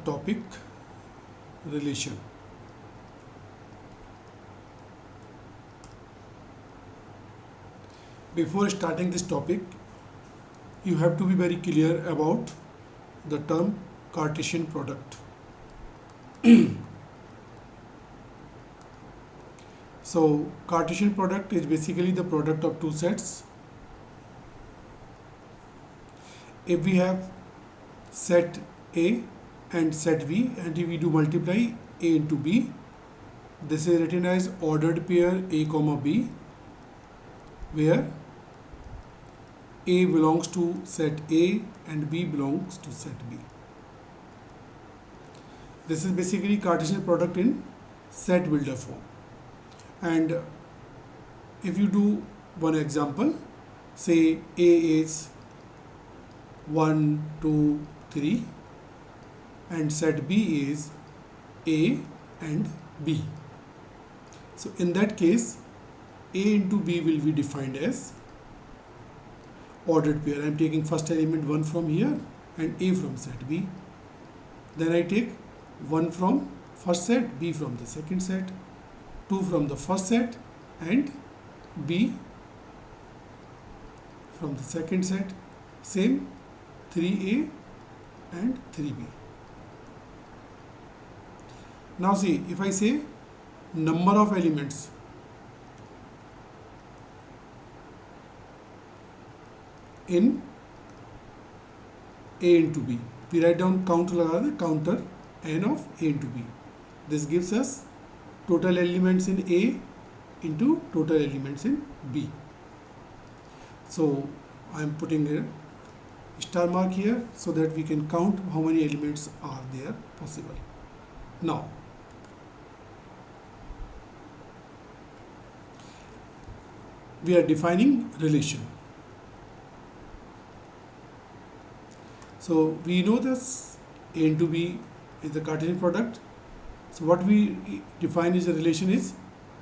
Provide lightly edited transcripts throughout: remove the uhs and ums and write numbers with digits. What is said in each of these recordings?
topic relation. Before starting this topic, you have to be very clear about the term Cartesian product. So Cartesian product is basically the product of two sets. If we have set A and set B, and if we do multiply A into B, this is written as ordered pair A comma B, where A belongs to set A and B belongs to set B. This is basically Cartesian product in set builder form. And if you do one example, say A is 1, 2, 3 and set B is A and B. So in that case, A into B will be defined as ordered pair. I am taking first element 1 from here and A from set B. Then I take 1 from first set, B from the second set, 2 from the first set and B from the second set. Same 3A and 3B. Now see, if I say number of elements, in A into B, we write down counter laga the counter n of A into B. This gives us total elements in A into total elements in B. So I am putting a star mark here so that we can count how many elements are there possible. Now we are defining relation. So we know this A into B is the Cartesian product. So what we define as a relation is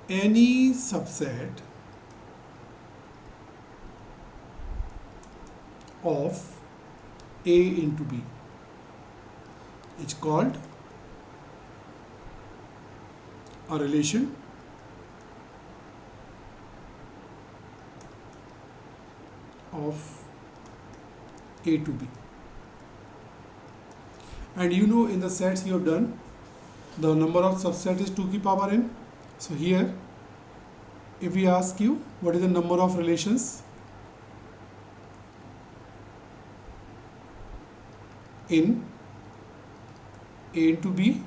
any subset of A into B. It's called a relation of A to B. And you know, in the sets you have done, the number of subset is 2 to the power n. So here, if we ask you what is the number of relations in A into B,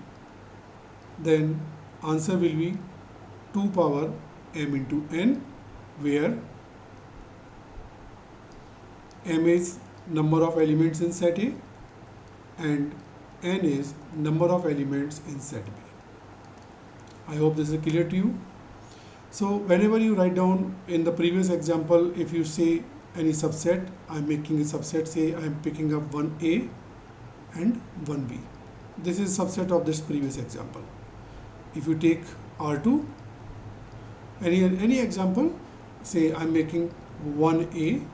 then answer will be 2 power m into n, where m is number of elements in set A and n is number of elements in set B. I hope this is clear to you. So whenever you write down in the previous example, if you say any subset, I am making a subset, say I am picking up 1A and 1B. This is a subset of this previous example. If you take R2, any example, say I am making 1A,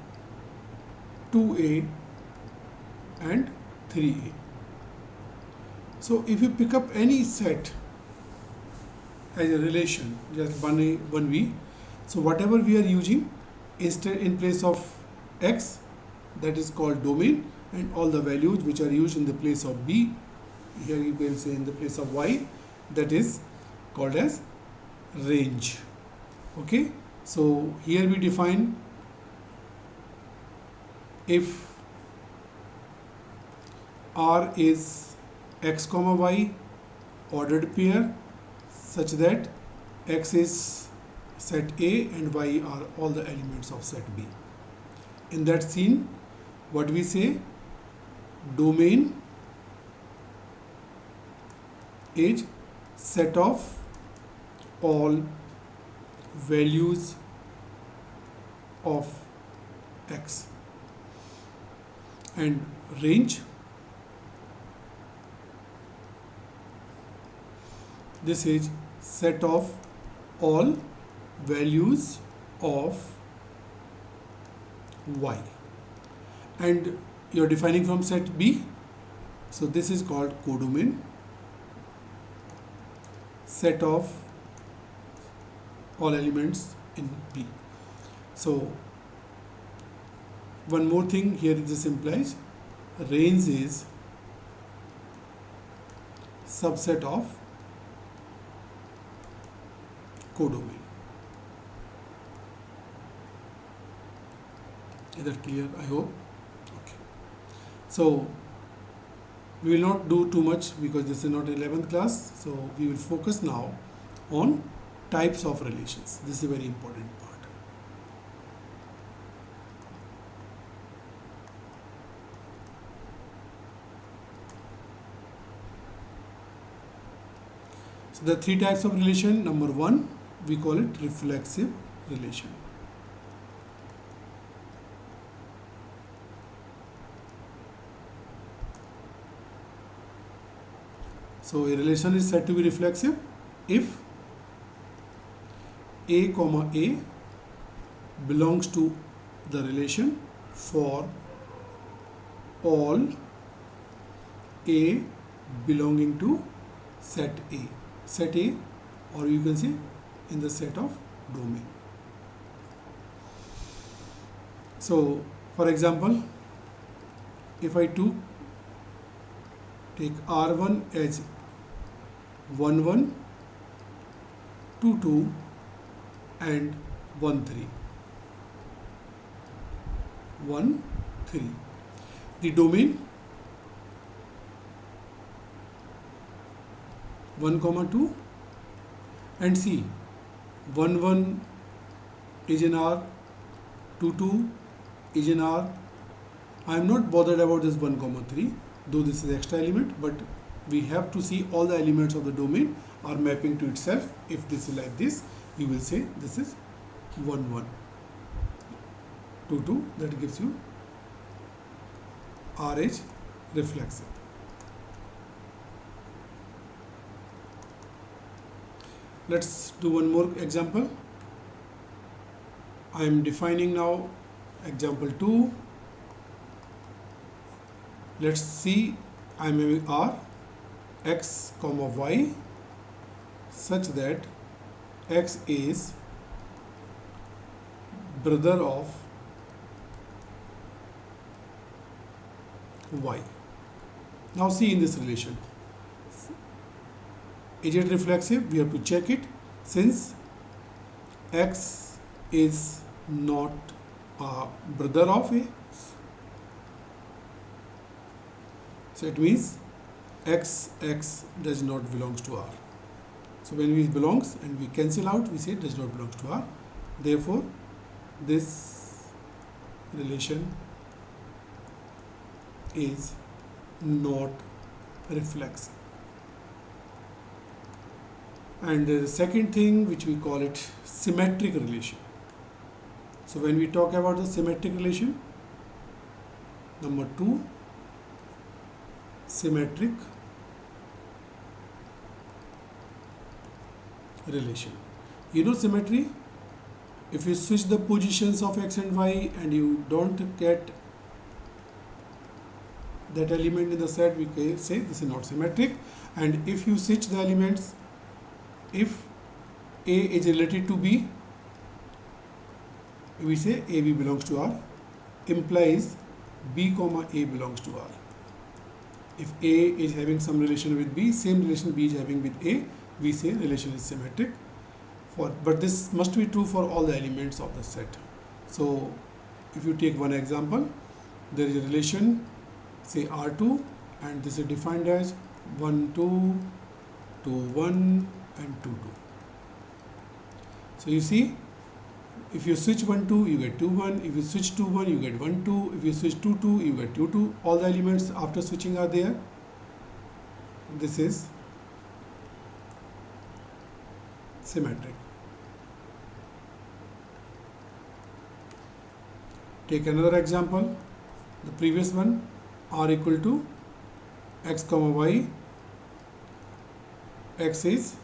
2A and 3A. So if you pick up any set as a relation, just 1A, 1B, so whatever we are using, instead in place of X, that is called domain, and all the values which are used in the place of B, here you can say in the place of Y, that is called as range. Okay, so here we define if R is X comma Y ordered pair such that X is set A and Y are all the elements of set B. In that scene, what we say, domain is set of all values of X, and range, this is set of all values of Y. And you're defining from set B, So this is called codomain, set of all elements in B. So one more thing here, this implies range is subset of codomain. Is that clear? I hope. Okay. So we will not do too much because this is not 11th class. So we will focus now on types of relations. This is a very important part. So the three types of relation. Number one, we call it reflexive relation. So a relation is said to be reflexive if A comma A belongs to the relation for all A belonging to set A. Set A, or you can say in the set of domain. So for example, if I take R1 as 1 1, 2 2 and 1 3, 1 3, the domain 1 comma 2, and see 1 1 is in R, 2 2 is in R. I am not bothered about this 1 comma 3, though this is extra element, but we have to see all the elements of the domain are mapping to itself. If this is like this, you will say this is 1 1, 2 2, that gives you RH reflexive. Let's do one more example. I am defining now example 2. Let's see, I am having R x comma y such that x is brother of y. Now see in this relation, is it reflexive? We have to check it. Since x is not a brother of A, so it means x does not belongs to R. So when it belongs and we cancel out, we say it does not belong to R. Therefore, this relation is not reflexive. And the second thing, which we call it symmetric relation. So when we talk about the symmetric relation, number 2, symmetric relation. You know symmetry? If you switch the positions of x and y and you don't get that element in the set, we can say this is not symmetric. And if you switch the elements, if A is related to B, we say AB belongs to R, implies B comma A belongs to R. If A is having some relation with B, same relation B is having with A, we say relation is symmetric. But this must be true for all the elements of the set. So if you take one example, there is a relation, say R2, and this is defined as 1 2, 2 1 and 2 2. So you see, if you switch 1 2, you get 2 1. If you switch 2 1, you get 1 2. If you switch 2 2, you get 2 2. All the elements after switching are there. This is symmetric. Take another example, the previous one, R equal to x comma y. X is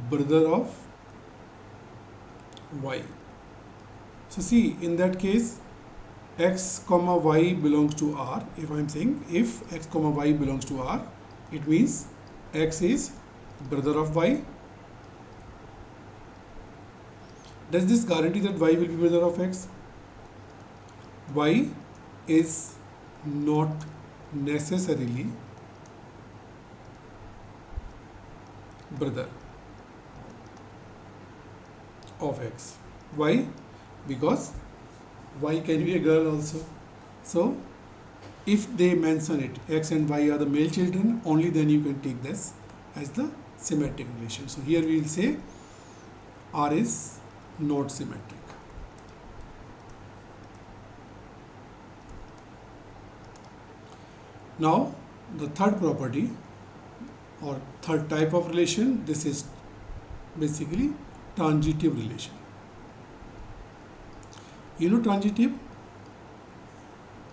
brother of y. So see, in that case, x comma y belongs to R, if I'm saying if x comma y belongs to R, it means x is brother of y. Does this guarantee that y will be brother of x? Y is not necessarily brother of x. Why? Because y can be a girl also. So if they mention it, x and y are the male children, only then you can take this as the symmetric relation. So here we will say R is not symmetric. Now the third property or third type of relation, this is basically transitive relation. You know transitive?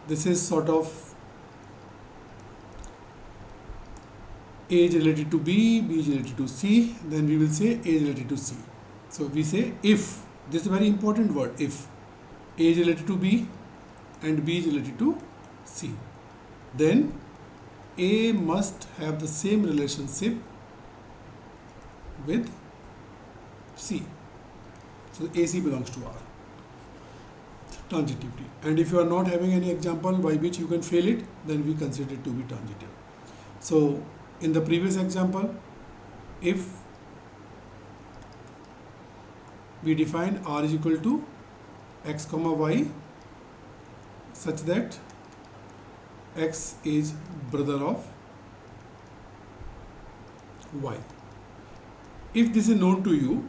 This is sort of A is related to B, B is related to C, then we will say A is related to C. So we say if, this is a very important word, if A is related to B and B is related to C, then A must have the same relationship with C. So AC belongs to R. Transitivity. And if you are not having any example by which you can fail it, then we consider it to be transitive. So in the previous example, if we define R is equal to x comma y such that x is brother of y. If this is known to you,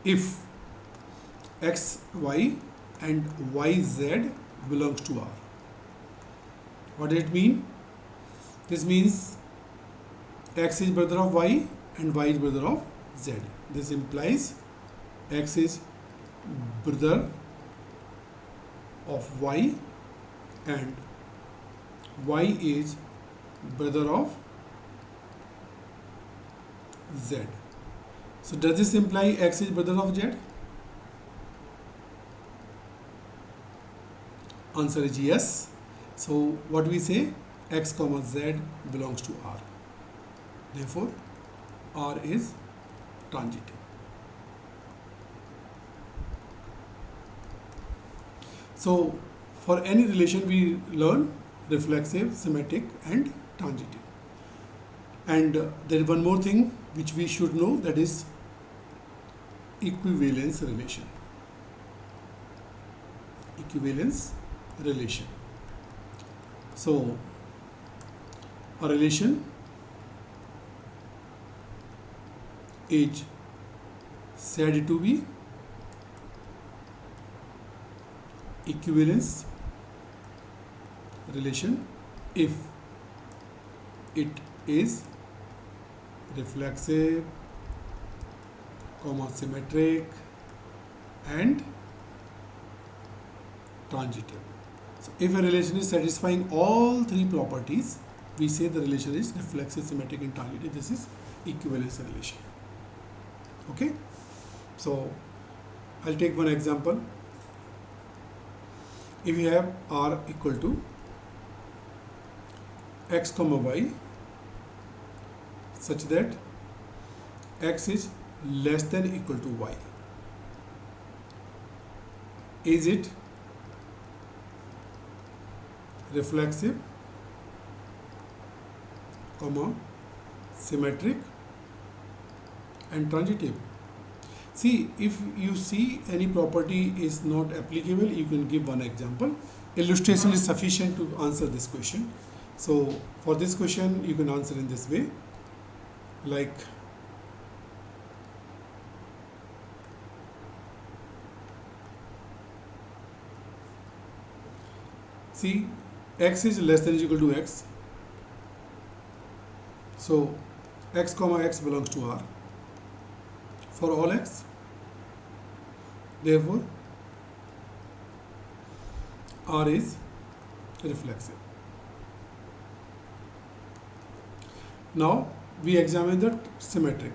if x, y and y, z belongs to R. What does it mean? This means x is brother of y and y is brother of z. This implies x is brother of y and y is brother of z. So does this imply x is brother of z? Answer is yes. So what we say, x comma z belongs to R. Therefore R is transitive. So for any relation we learn reflexive, symmetric and transitive. And there is one more thing which we should know, that is equivalence relation. Equivalence relation. So a relation is said to be equivalence relation if it is reflexive, symmetric and transitive. So if a relation is satisfying all three properties, we say the relation is reflexive, symmetric and transitive. This is equivalence relation. Okay, so I'll take one example. If you have R equal to x comma y such that x is less than equal to y, is it reflexive, symmetric and transitive? See, if you see any property is not applicable, you can give one example. Illustration is sufficient to answer this question. So for this question you can answer in this way, like see, x is less than or equal to x, so x comma x belongs to R for all x. Therefore R is reflexive. Now we examine the symmetric.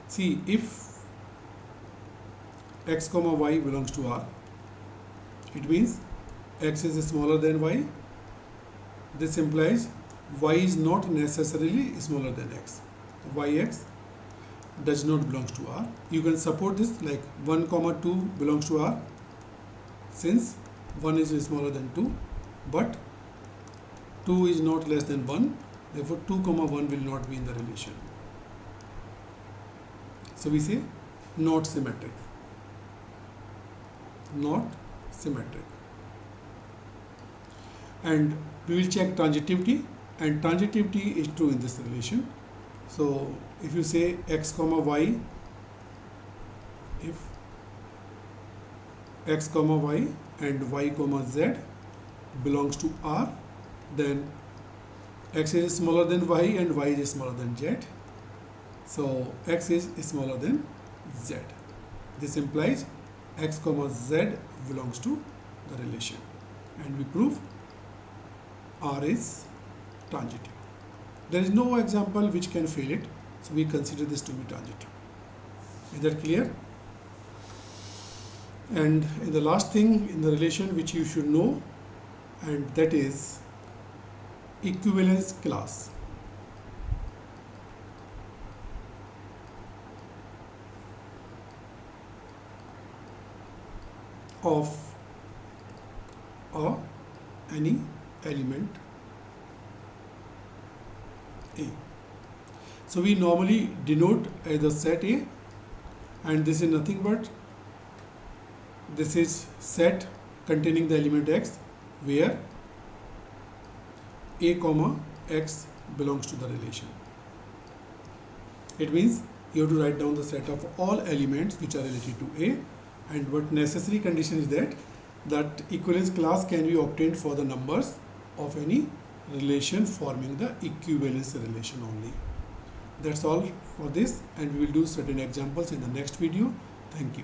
See, if x comma y belongs to R. It means x is smaller than y. This implies y is not necessarily smaller than x. Yx does not belong to R. You can support this like 1 comma 2 belongs to R, since 1 is smaller than 2, but 2 is not less than 1, therefore 2 comma 1 will not be in the relation. So we say not symmetric. Not symmetric. And we will check transitivity, and transitivity is true in this relation. So if you say x comma y, if x comma y and y comma z belongs to R, then x is smaller than y and y is smaller than z. So x is smaller than z. This implies x comma z belongs to the relation, and we prove R is transitive. There is no example which can fail it, so we consider this to be transitive. Is that clear? And the last thing in the relation which you should know, and that is equivalence class. Of any element A. So we normally denote as the set A, and this is nothing but this is set containing the element x, where A comma x belongs to the relation. It means you have to write down the set of all elements which are related to A, and what necessary condition is that equivalence class can be obtained for the numbers of any relation forming the equivalence relation only. That's all for this, and we will do certain examples in the next video. Thank you.